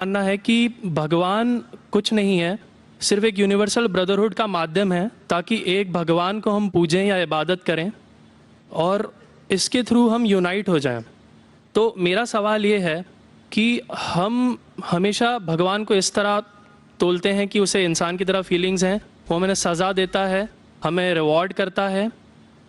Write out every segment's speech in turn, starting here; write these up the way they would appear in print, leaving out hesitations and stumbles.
मानना है कि भगवान कुछ नहीं है, सिर्फ एक यूनिवर्सल ब्रदरहुड का माध्यम है ताकि एक भगवान को हम पूजें या इबादत करें और इसके थ्रू हम यूनाइट हो जाएं। तो मेरा सवाल ये है कि हम हमेशा भगवान को इस तरह तोलते हैं कि उसे इंसान की तरह फीलिंग्स हैं, वो हमें सज़ा देता है, हमें रिवॉर्ड करता है,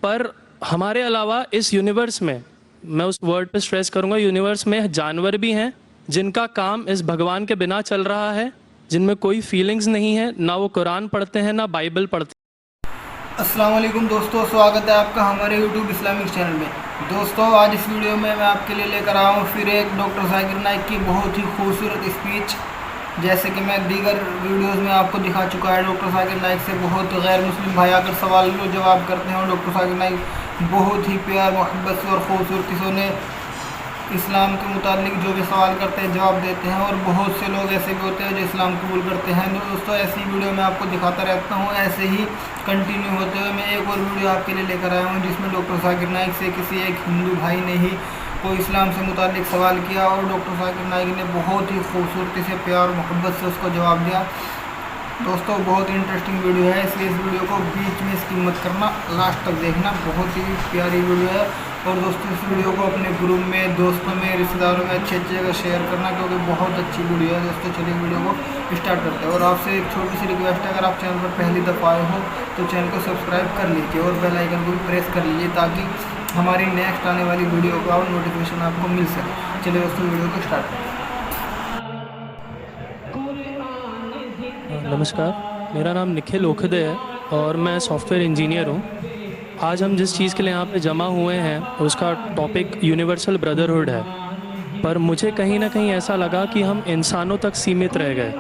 पर हमारे अलावा इस यूनिवर्स में, मैं उस वर्ड पे स्ट्रेस करूँगा, यूनिवर्स में जानवर भी हैं जिनका काम इस भगवान के बिना चल रहा है, जिनमें कोई फीलिंग्स नहीं है, ना वो कुरान पढ़ते हैं ना बाइबल पढ़ते हैं। अस्सलाम वालेकुम दोस्तों, स्वागत है आपका हमारे यूट्यूब इस्लामिक चैनल में। दोस्तों, आज इस वीडियो में मैं आपके लिए लेकर आया हूँ फिर एक डॉक्टर जाकिर नाइक की बहुत ही खूबसूरत स्पीच। जैसे कि मैं दीगर वीडियोस में आपको दिखा चुका है, डॉक्टर जाकिर नाइक से बहुत गैर मुस्लिम भाई आकर सवाल को जवाब करते हैं और डॉक्टर जाकिर नाइक बहुत ही प्यार मोहब्बत से और ख़ूबसूरती से उन्हें इस्लाम के मुतालिक जो भी सवाल करते हैं जवाब देते हैं। और बहुत से लोग ऐसे भी होते हैं जो इस्लाम कबूल करते हैं। दोस्तों, ऐसी वीडियो मैं आपको दिखाता रहता हूँ। ऐसे ही कंटिन्यू होते हुए मैं एक और वीडियो आपके लिए लेकर आया हूँ जिसमें डॉक्टर जाकिर नाइक से किसी एक हिंदू भाई ने ही कोई इस्लाम से मुतालिक सवाल किया और डॉक्टर जाकिर नाइक ने बहुत ही खूबसूरती से प्यार और मोहब्बत से उसको जवाब दिया। दोस्तों, बहुत इंटरेस्टिंग वीडियो है, इसलिए इस वीडियो को बीच में स्किप मत करना, लास्ट तक देखना। बहुत ही प्यारी वीडियो है। और दोस्तों, इस वीडियो को अपने ग्रुप में, दोस्तों में, रिश्तेदारों में अच्छी जगह शेयर करना, क्योंकि बहुत अच्छी वीडियो है। दोस्तों, चलिए वीडियो को स्टार्ट करते हैं। और आपसे एक छोटी सी रिक्वेस्ट है, अगर आप चैनल पर पहली दफ़ा आए हो तो चैनल को सब्सक्राइब कर लीजिए और बेल आइकन को भी प्रेस कर लीजिए ताकि हमारी नेक्स्ट आने वाली वीडियो का नोटिफिकेशन आपको मिल सके। चलिए दोस्तों, वीडियो को स्टार्ट करते हैं। नमस्कार, मेरा नाम निखिल ओखदे है और मैं सॉफ्टवेयर इंजीनियर हूँ। आज हम जिस चीज़ के लिए यहाँ पे जमा हुए हैं उसका टॉपिक यूनिवर्सल ब्रदरहुड है, पर मुझे कहीं ना कहीं ऐसा लगा कि हम इंसानों तक सीमित रह गए।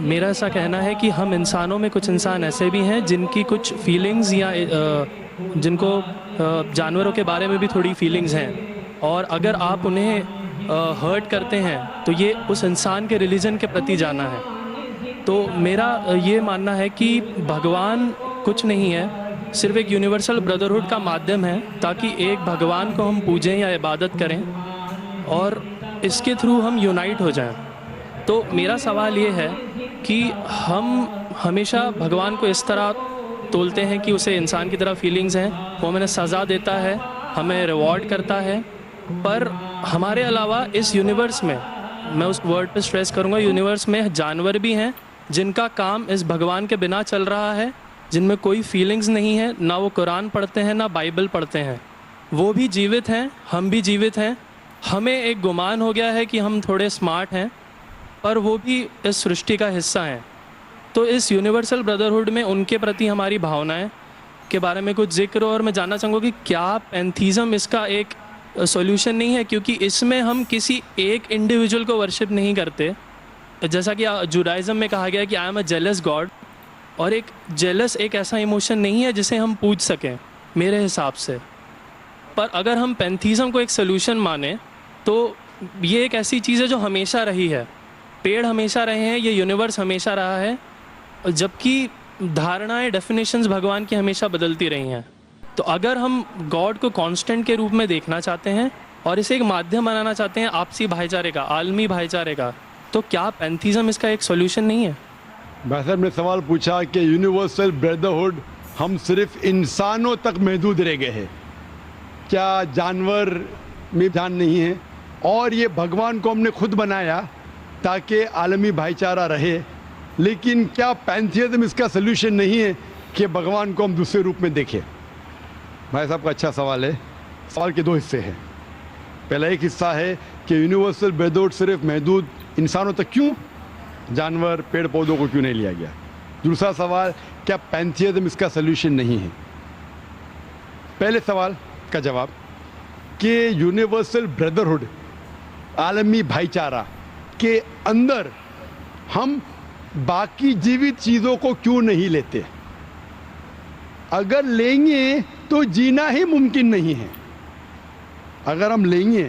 मेरा ऐसा कहना है कि हम इंसानों में कुछ इंसान ऐसे भी हैं जिनकी कुछ फीलिंग्स या जिनको जानवरों के बारे में भी थोड़ी फीलिंग्स हैं, और अगर आप उन्हें हर्ट करते हैं तो ये उस इंसान के रिलीजन के प्रति जाना है। तो मेरा ये मानना है कि भगवान कुछ नहीं है, सिर्फ एक यूनिवर्सल ब्रदरहुड का माध्यम है ताकि एक भगवान को हम पूजें या इबादत करें और इसके थ्रू हम यूनाइट हो जाएं। तो मेरा सवाल ये है कि हम हमेशा भगवान को इस तरह तोलते हैं कि उसे इंसान की तरह फीलिंग्स हैं, वो हमें सज़ा देता है, हमें रिवॉर्ड करता है, पर हमारे अलावा इस यूनिवर्स में, मैं उस वर्ड पे स्ट्रेस करूँगा, यूनिवर्स में जानवर भी हैं जिनका काम इस भगवान के बिना चल रहा है, जिनमें कोई फीलिंग्स नहीं है, ना वो कुरान पढ़ते हैं ना बाइबल पढ़ते हैं। वो भी जीवित हैं, हम भी जीवित हैं। हमें एक गुमान हो गया है कि हम थोड़े स्मार्ट हैं, पर वो भी इस सृष्टि का हिस्सा हैं। तो इस यूनिवर्सल ब्रदरहुड में उनके प्रति हमारी भावनाएं के बारे में कुछ जिक्र, और मैं जानना चाहूँगा कि क्या पैंथीज़म इसका एक सॉल्यूशन नहीं है, क्योंकि इसमें हम किसी एक इंडिविजुअल को वर्शिप नहीं करते। जैसा कि जुडाइज़म में कहा गया है कि I am a jealous God, और एक जेलस एक ऐसा इमोशन नहीं है जिसे हम पूज सकें मेरे हिसाब से। पर अगर हम पैंथीज़म को एक सॉल्यूशन माने तो ये एक ऐसी चीज़ है जो हमेशा रही है। पेड़ हमेशा रहे हैं, ये यूनिवर्स हमेशा रहा है, जबकि धारणाएं, डेफिनेशंस भगवान की हमेशा बदलती रही हैं। तो अगर हम गॉड को कांस्टेंट के रूप में देखना चाहते हैं और इसे एक माध्यम बनाना चाहते हैं आपसी भाईचारे का, आलमी भाईचारे का, तो क्या पैंथीज़म इसका एक सॉल्यूशन नहीं है? भाई साहब ने सवाल पूछा कि यूनिवर्सल ब्रदरहुड हम सिर्फ इंसानों तक महदूद रह गए हैं, क्या जानवर में जान नहीं है? और ये भगवान को हमने खुद बनाया ताकि आलमी भाईचारा रहे, लेकिन क्या पैंथीज़म इसका सल्यूशन नहीं है कि भगवान को हम दूसरे रूप में देखें? भाई साहब का अच्छा सवाल है। सवाल के दो हिस्से हैं। पहला एक हिस्सा है कि यूनिवर्सल ब्रदरहुड सिर्फ महदूद इंसानों तक क्यों, जानवर, पेड़ पौधों को क्यों नहीं लिया गया? दूसरा सवाल, क्या पैंथीज़म इसका सल्यूशन नहीं है? पहले सवाल का जवाब कि यूनिवर्सल ब्रदरहुड, आलमी भाईचारा के अंदर हम बाकी जीवित चीज़ों को क्यों नहीं लेते? अगर लेंगे तो जीना ही मुमकिन नहीं है। अगर हम लेंगे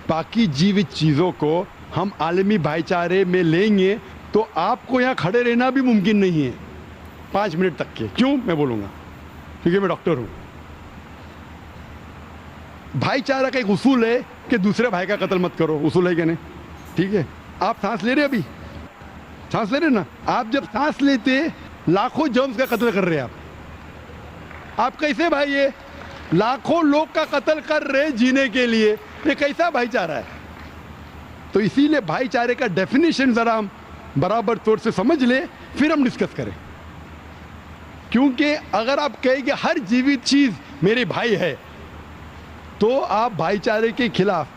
बाकी जीवित चीज़ों को, हम आलमी भाईचारे में लेंगे, तो आपको यहाँ खड़े रहना भी मुमकिन नहीं है 5 मिनट तक के। क्यों मैं बोलूँगा? क्योंकि मैं डॉक्टर हूँ। भाईचारा का एक उसूल है कि दूसरे भाई का कत्ल मत करो, उसूल है कि नहीं? ठीक है, आप सांस ले रहे हैं, अभी सांस ले रहे हैं ना, आप जब सांस लेते लाखों जर्म्स का कत्ल कर रहे हैं आप कैसे भाई, ये लाखों लोग का कत्ल कर रहे हैं जीने के लिए, ये कैसा भाईचारा है? तो इसीलिए भाईचारे का डेफिनेशन जरा हम बराबर तौर से समझ ले, फिर हम डिस्कस करें। क्योंकि अगर आप कहेंगे हर जीवित चीज मेरे भाई है, तो आप भाईचारे के खिलाफ।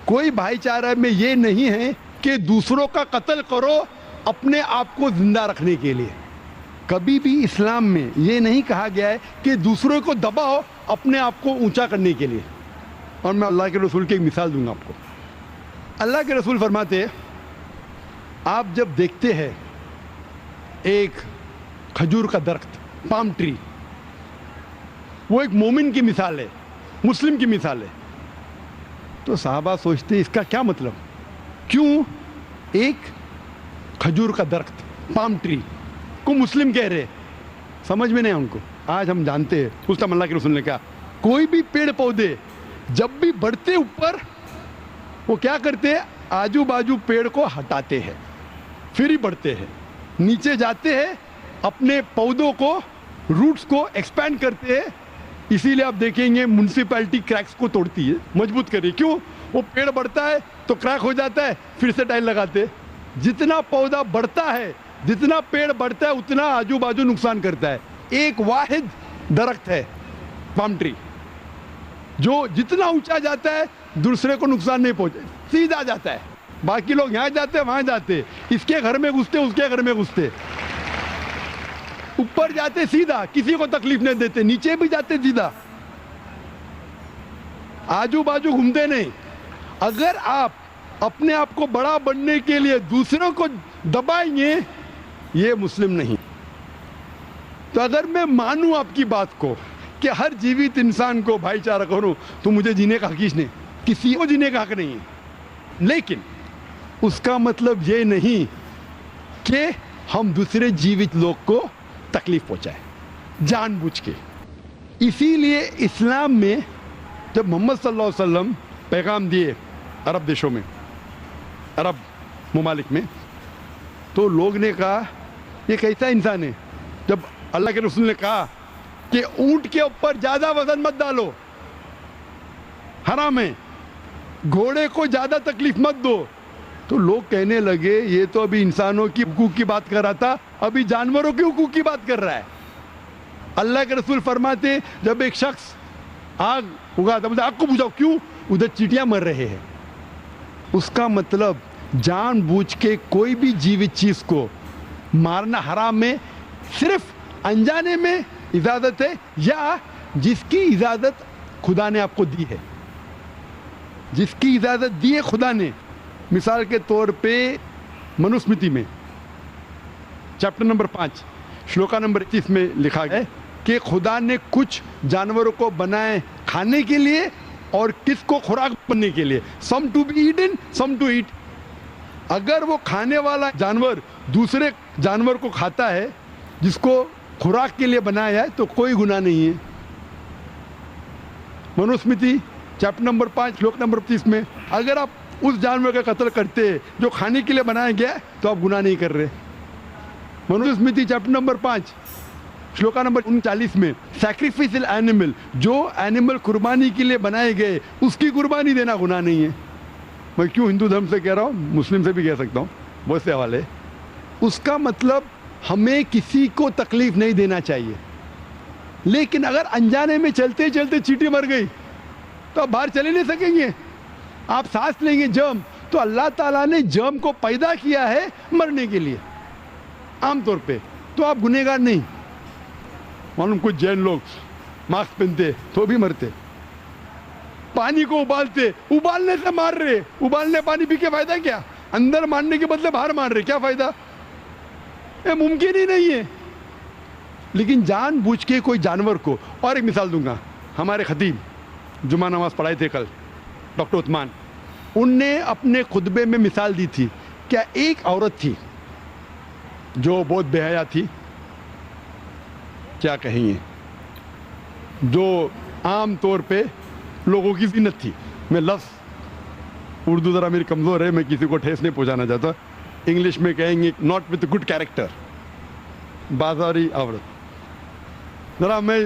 कोई भाईचारा में ये नहीं है कि दूसरों का कत्ल करो अपने आप को जिंदा रखने के लिए। कभी भी इस्लाम में ये नहीं कहा गया है कि दूसरों को दबाओ अपने आप को ऊंचा करने के लिए। और मैं अल्लाह के रसूल की एक मिसाल दूंगा आपको। अल्लाह के रसूल फरमाते हैं, आप जब देखते हैं एक खजूर का दरख्त, पाम ट्री, वो एक मोमिन की मिसाल है, मुस्लिम की मिसाल है, तो साहबा सोचते इसका क्या मतलब, क्यों एक खजूर का दरख्त, पाम ट्री को मुस्लिम कह रहे? समझ में नहीं उनको। आज हम जानते हैं, उस टाइम अल्लाह के रसूल ने कहा, कोई भी पेड़ पौधे जब भी बढ़ते ऊपर, वो क्या करते हैं, आजू बाजू पेड़ को हटाते हैं, फिर ही बढ़ते हैं, नीचे जाते हैं, अपने पौधों को, रूट्स को एक्सपैंड करते हैं। इसीलिए आप देखेंगे म्युनिसिपैलिटी क्रैक्स को तोड़ती है, मजबूत करिए। क्यों? वो पेड़ बढ़ता है तो क्रैक हो जाता है, फिर से टाइल लगाते हैं। जितना पौधा बढ़ता है, जितना पेड़ बढ़ता है, उतना आजू बाजू नुकसान करता है। एक वाहिद दरख्त है पाम ट्री, जो जितना ऊंचा जाता है दूसरे को नुकसान नहीं पहुंचे, सीधा जाता है। बाकी लोग यहाँ जाते हैं, वहां जाते, इसके घर में घुसते, उसके घर में घुसते, ऊपर जाते सीधा, किसी को तकलीफ नहीं देते, नीचे भी जाते सीधा, आजू बाजू घूमते नहीं। अगर आप अपने आप को बड़ा बनने के लिए दूसरों को दबाएंगे, ये मुस्लिम नहीं। तो अगर मैं मानूं आपकी बात को कि हर जीवित इंसान को भाईचारा करूं, तो मुझे जीने का हक ही नहीं, किसी को जीने का हक नहीं है। लेकिन उसका मतलब ये नहीं कि हम दूसरे जीवित लोग को तकलीफ पहुंचाए जानबूझ के। इसीलिए इस्लाम में जब मोहम्मद सल्लल्लाहु अलैहि वसल्लम पैगाम दिए अरब देशों में, अरब मुमालिक में, तो लोग ने कहा ये कैसा इंसान है। जब अल्लाह के रसूल ने कहा कि ऊंट के ऊपर ज्यादा वजन मत डालो, हराम है, घोड़े को ज्यादा तकलीफ मत दो, तो लोग कहने लगे ये तो अभी इंसानों की हुकूक की बात कर रहा था, अभी जानवरों के हुकूक की बात कर रहा है। अल्लाह के रसूल फरमाते, जब एक शख्स आग उगाता, मुझे आग को बुझाओ, क्यों? उधर चींटियां मर रहे हैं। उसका मतलब जानबूझ के कोई भी जीवित चीज को मारना हराम है। सिर्फ अनजाने में इजाजत है, या जिसकी इजाजत खुदा ने आपको दी है, जिसकी इजाजत दी है खुदा ने। मिसाल के तौर पे मनुस्मृति में चैप्टर नंबर 5 श्लोका नंबर 31 में लिखा है कि खुदा ने कुछ जानवरों को बनाए खाने के लिए और किसको खुराक बनने के लिए। Some to be eaten, some to eat. अगर वो खाने वाला जानवर दूसरे जानवर को खाता है जिसको खुराक के लिए बनाया है, तो कोई गुनाह नहीं है। मनुस्मृति चैप्टर नंबर 5 श्लोक नंबर 30 में अगर आप उस जानवर का कत्ल करते हैं जो खाने के लिए बनाया गया है, तो आप गुनाह नहीं कर रहे। Manusmriti chapter number 5 shloka number 39 में सैक्रिफिशियल एनिमल, जो एनिमल कुर्बानी के लिए बनाए गए, उसकी कुर्बानी देना गुनाह नहीं है। मैं क्यों हिंदू धर्म से कह रहा हूँ, मुस्लिम से भी कह सकता हूँ, बहुत से हवाले। उसका मतलब हमें किसी को तकलीफ नहीं देना चाहिए। लेकिन अगर अनजाने में चलते चलते चींटी मर गई, तो आप बाहर चले नहीं सकेंगे, आप सांस लेंगे जर्म। तो अल्लाह ताला ने जर्म को पैदा किया है मरने के लिए आमतौर पे, तो आप गुनहगार नहीं। मालूम कुछ जैन लोग मास्क पहनते तो भी मरते, पानी को उबालते, उबालने से मार रहे, उबालने पानी पी के फायदा क्या? अंदर मारने के बदले बाहर मार रहे, क्या फायदा? ये मुमकिन ही नहीं है। लेकिन जानबूझ के कोई जानवर को। और एक मिसाल दूंगा, हमारे खतीब जुमा नमाज पढ़ाए थे कल, डॉक्टर उस्मान, उनने अपने खुतबे में मिसाल दी थी। क्या एक औरत थी जो बहुत बेहया थी, क्या कहेंगे, जो आम तौर पे लोगों की जिन्नत थी, मैं लफ्ज़ उर्दू ज़रा मेरी कमज़ोर है, मैं किसी को ठेस नहीं पहुंचाना चाहता। इंग्लिश में कहेंगे नॉट विथ गुड कैरेक्टर, बाजारी औरत। ज़रा मैं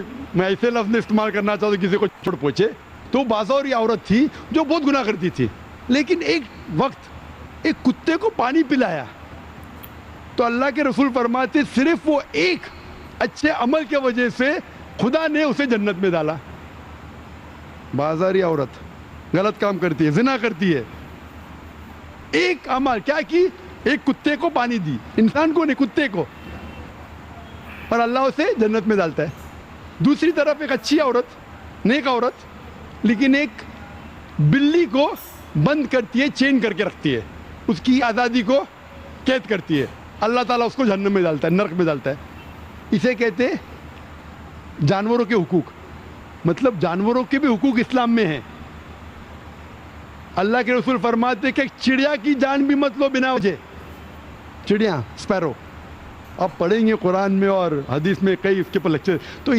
ऐसे लफ्ज़ नहीं इस्तेमाल करना चाहता किसी को चोट पहुंचे। तो बाजारी औरत थी जो बहुत गुनाह करती थी, लेकिन एक वक्त एक कुत्ते को पानी पिलाया तो अल्लाह के रसूल फरमाते सिर्फ वो एक अच्छे अमल के वजह से खुदा ने उसे जन्नत में डाला। बाजारी औरत गलत काम करती है, जिना करती है, एक अमल क्या की, एक कुत्ते को पानी दी, इंसान को नहीं कुत्ते को, और अल्लाह उसे जन्नत में डालता है। दूसरी तरफ एक अच्छी औरत, नेक औरत, लेकिन एक बिल्ली को बंद करती है, चेन करके रखती है, उसकी आज़ादी को कैद करती है, अल्लाह ताला उसको जहन्नम में डालता है, नरक में डालता है। इसे कहते हैं जानवरों के हुकूक। मतलब जानवरों के भी हुकूक इस्लाम में हैं। अल्लाह के रसूल फरमाते कि चिड़िया की जान भी मत लो बिना वजह। चिड़िया, स्पैरो, आप पढ़ेंगे कुरान में और हदीस में कई इसके पर लेक्चर। तो